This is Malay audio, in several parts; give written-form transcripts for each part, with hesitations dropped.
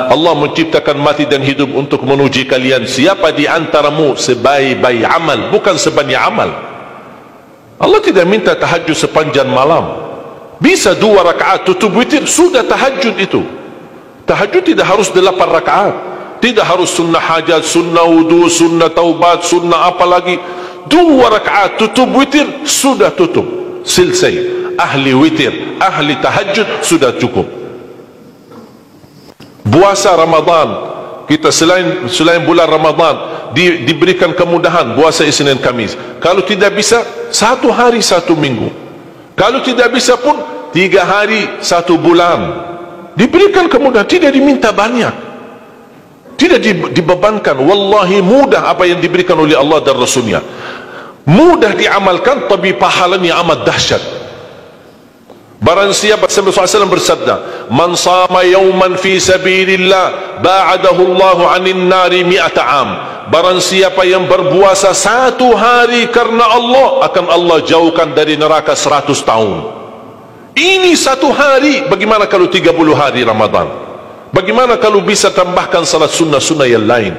Allah menciptakan mati dan hidup untuk menuji kalian. Siapa di antaramu sebaik-baik amal, bukan sebanyak amal. Allah tidak minta tahajud sepanjang malam. Bisa 2 rakaat tutup witir, sudah tahajud itu. Tahajud tidak harus 8 rakaat, tidak harus sunnah hajat, sunnah wudu, sunnah taubat, sunnah apa lagi. 2 rakaat tutup witir, sudah tutup, selesai. Ahli witir, ahli tahajud sudah cukup. Puasa Ramadan, kita selain bulan Ramadan diberikan kemudahan puasa Isnin Kamis. Kalau tidak bisa 1 hari 1 minggu, kalau tidak bisa pun 3 hari 1 bulan. Diberikan kemudahan, tidak diminta banyak, tidak dibebankan. Wallahi mudah apa yang diberikan oleh Allah dan Rasulnya, mudah diamalkan, tapi pahalanya amat dahsyat. Barang siapa, Rasulullah SAW bersabda, man sama yawman fi sabilillah ba'adahu Allahu 'anil nari 100 am. Barang siapa yang berpuasa 1 hari karena Allah, akan Allah jauhkan dari neraka 100 tahun. Ini 1 hari. Bagaimana kalau 30 hari Ramadan? Bagaimana kalau bisa tambahkan salat sunnah-sunnah yang lain?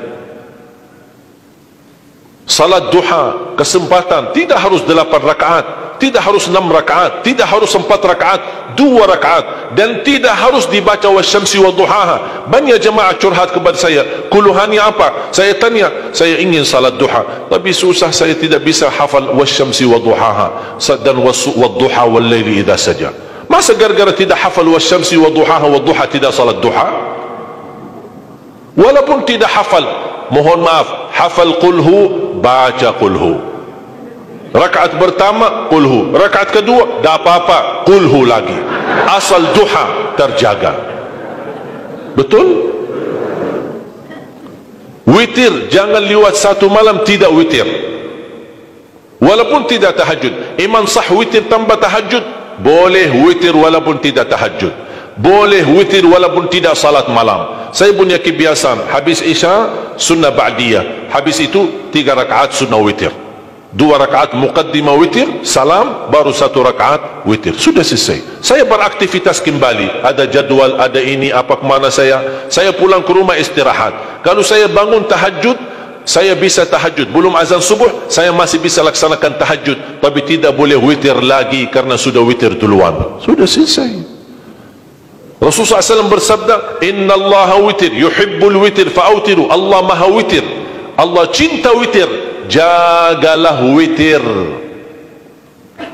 Salat duha, kesempatan, tidak harus 8 rakaat, tidak harus 6 rakaat, tidak harus 4 rakaat, 2 rakaat, dan tidak harus dibaca wasyamsi wa duhaha. Banyak jemaah curhat kepada saya, keluhannya apa? Saya tanya, saya ingin salat duha, tapi susah, saya tidak bisa hafal wasyamsi wa duhaha dan wadduha wal laili idza saja. Masa gara-gara tidak hafal wasyamsi wa duhaha wa duha tidak salat duha? Walaupun tidak hafal, mohon maaf, hafal qulhu, baca qulhu. Rakaat pertama qulhu, rakaat kedua dah apa-apa qulhu lagi, asal duha terjaga. Betul? Witir jangan lewat 1 malam tidak witir, walaupun tidak tahajud. Iman sah witir tambah tahajud, boleh witir walaupun tidak tahajud, boleh witir walaupun tidak salat malam. Saya punya kebiasaan, habis isya sunnah ba'diyah, habis itu 3 rakaat sunnah witir, 2 rakaat muqaddimah witir, salam, baru 1 rakaat witir, sudah selesai. Saya beraktivitas kembali, ada jadwal, ada ini, apa kemana saya pulang ke rumah istirahat. Kalau saya bangun tahajud, saya bisa tahajud, belum azan subuh saya masih bisa laksanakan tahajud, tapi tidak boleh witir lagi karena sudah witir duluan, sudah selesai. Rasulullah SAW bersabda, Inna Allah witir, yuhibbul witir fa'autiru. Allah maha witir, Allah cinta witir, jagalah witir.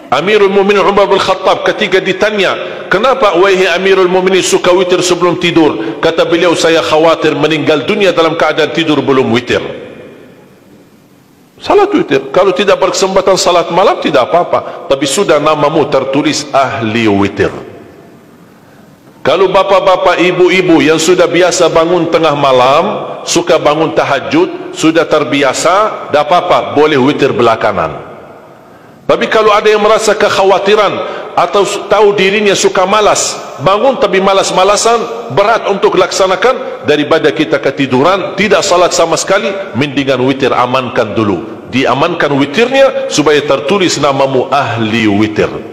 Amirul Mu'minin Umar bin Khattab ketika ditanya, kenapa wahai Amirul Mu'minin suka witir sebelum tidur? Kata beliau, saya khawatir meninggal dunia dalam keadaan tidur belum witir. Salat witir, kalau tidak berkesempatan salat malam tidak apa-apa, tapi sudah namamu tertulis ahli witir. Kalau bapak-bapak, ibu-ibu yang sudah biasa bangun tengah malam, suka bangun tahajud, sudah terbiasa, tak apa-apa, boleh witir belakangan. Tapi kalau ada yang merasa kekhawatiran atau tahu dirinya suka malas, bangun tapi malas-malasan, berat untuk laksanakan, daripada kita ketiduran, tidak salat sama sekali, mendingan witir amankan dulu. Diamankan witirnya supaya tertulis namamu ahli witir.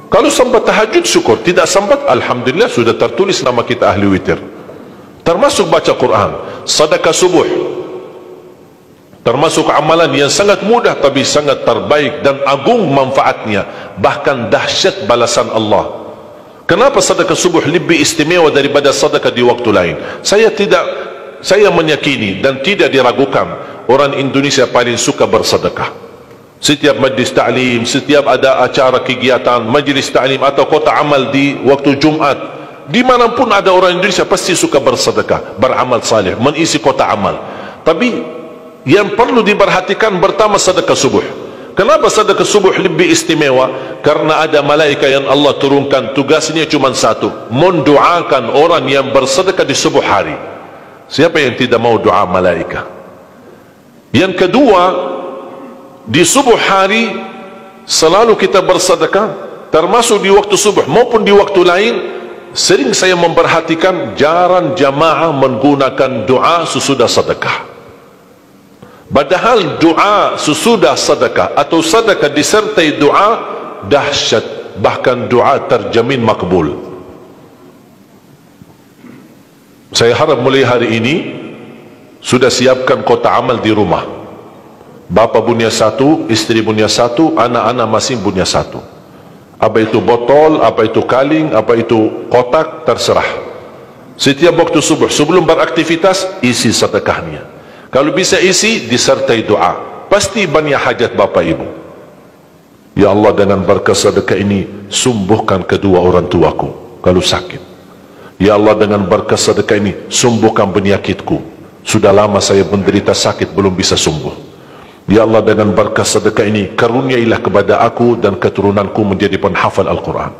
Kalau sempat tahajud syukur, tidak sempat alhamdulillah sudah tertulis nama kita ahli witir. Termasuk baca Quran, sedekah subuh, termasuk amalan yang sangat mudah tapi sangat terbaik dan agung manfaatnya, bahkan dahsyat balasan Allah. Kenapa sedekah subuh lebih istimewa daripada sedekah di waktu lain? Saya meyakini dan tidak diragukan, orang Indonesia paling suka bersedekah. Setiap majlis ta'lim, setiap ada acara kegiatan majlis ta'lim atau kota amal di waktu Jumat, dimanapun ada orang Indonesia pasti suka bersedekah, beramal saleh, mengisi kota amal. Tapi yang perlu diperhatikan pertama sedekah subuh. Kenapa sedekah subuh lebih istimewa? Karena ada malaikat yang Allah turunkan, tugasnya cuma satu, mendoakan orang yang bersedekah di subuh hari. Siapa yang tidak mau doa malaikat? Yang kedua, di subuh hari selalu kita bersedekah, termasuk di waktu subuh maupun di waktu lain. Sering saya memperhatikan jarang jamaah menggunakan doa sesudah sedekah. Padahal doa sesudah sedekah atau sedekah disertai doa dahsyat, bahkan doa terjamin makbul. Saya harap mulai hari ini sudah siapkan kotak amal di rumah. Bapa punya satu, istri punya satu, anak-anak masing punya satu. Apa itu botol, apa itu kaling, apa itu kotak, terserah. Setiap waktu subuh, sebelum beraktivitas, isi sedekahnya. Kalau bisa isi, disertai doa. Pasti banyak hajat bapa ibu. Ya Allah, dengan berkat sedekah ini, sembuhkan kedua orang tuaku kalau sakit. Ya Allah, dengan berkat sedekah ini, sembuhkan penyakitku. Sudah lama saya menderita sakit, belum bisa sembuh. Ya Allah, dengan berkat sedekah ini, karuniailah kepada aku dan keturunanku menjadi penghafal Al-Quran.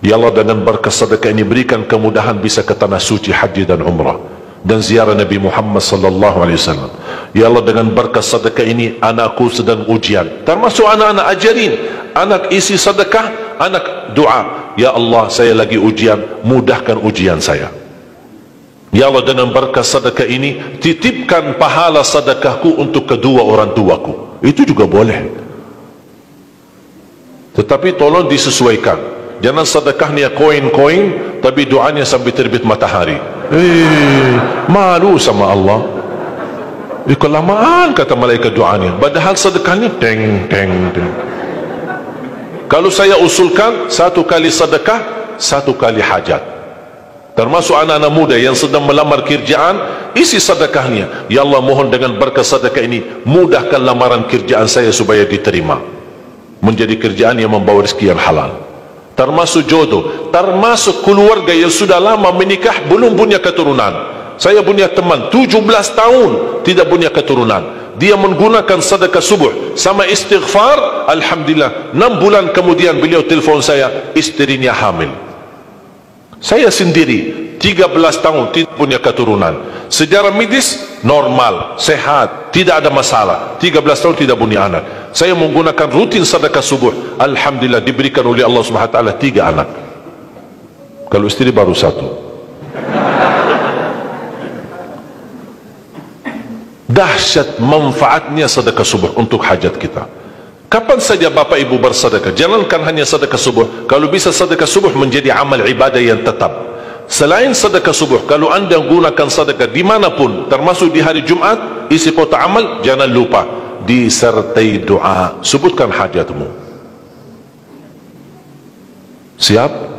Ya Allah, dengan berkat sedekah ini, berikan kemudahan bisa ke tanah suci haji dan umrah dan ziarah Nabi Muhammad sallallahu alaihi wasallam. Ya Allah, dengan berkat sedekah ini, anakku sedang ujian, termasuk anak-anak, ajarin anak isi sedekah, anak doa. Ya Allah, saya lagi ujian, mudahkan ujian saya. Ya Allah, dengan berkat sedekah ini, titipkan pahala sedekahku untuk kedua orang tuaku. Itu juga boleh. Tetapi tolong disesuaikan. Jangan sedekahnya koin-koin, tapi doanya sampai terbit matahari. Malu sama Allah. Kelamaan kata malaikat doanya. Padahal sedekahnya teng, teng, teng. Kalau saya usulkan, satu kali sedekah, satu kali hajat. Termasuk anak-anak muda yang sedang melamar kerjaan, isi sedekahnya. Ya Allah, mohon dengan berkat sedekah ini, mudahkan lamaran kerjaan saya supaya diterima, menjadi kerjaan yang membawa rezeki yang halal. Termasuk jodoh, termasuk keluarga yang sudah lama menikah belum punya keturunan. Saya punya teman 17 tahun tidak punya keturunan. Dia menggunakan sedekah subuh sama istighfar, alhamdulillah 6 bulan kemudian beliau telefon saya, istrinya hamil. Saya sendiri 13 tahun tidak punya keturunan. Secara medis normal, sehat, tidak ada masalah. 13 tahun tidak punya anak. Saya menggunakan rutin sedekah subuh, alhamdulillah diberikan oleh Allah Subhanahu wa taala 3 anak. Kalau istri baru 1. Dahsyat manfaatnya sedekah subuh untuk hajat kita. Kapan saja Bapak Ibu bersedekah, jangankan hanya sedekah subuh. Kalau bisa sedekah subuh menjadi amal ibadah yang tetap. Selain sedekah subuh, kalau anda gunakan sedekah dimanapun, termasuk di hari Jumat, isi kotak amal, jangan lupa disertai doa. Sebutkan hajatmu. Siap?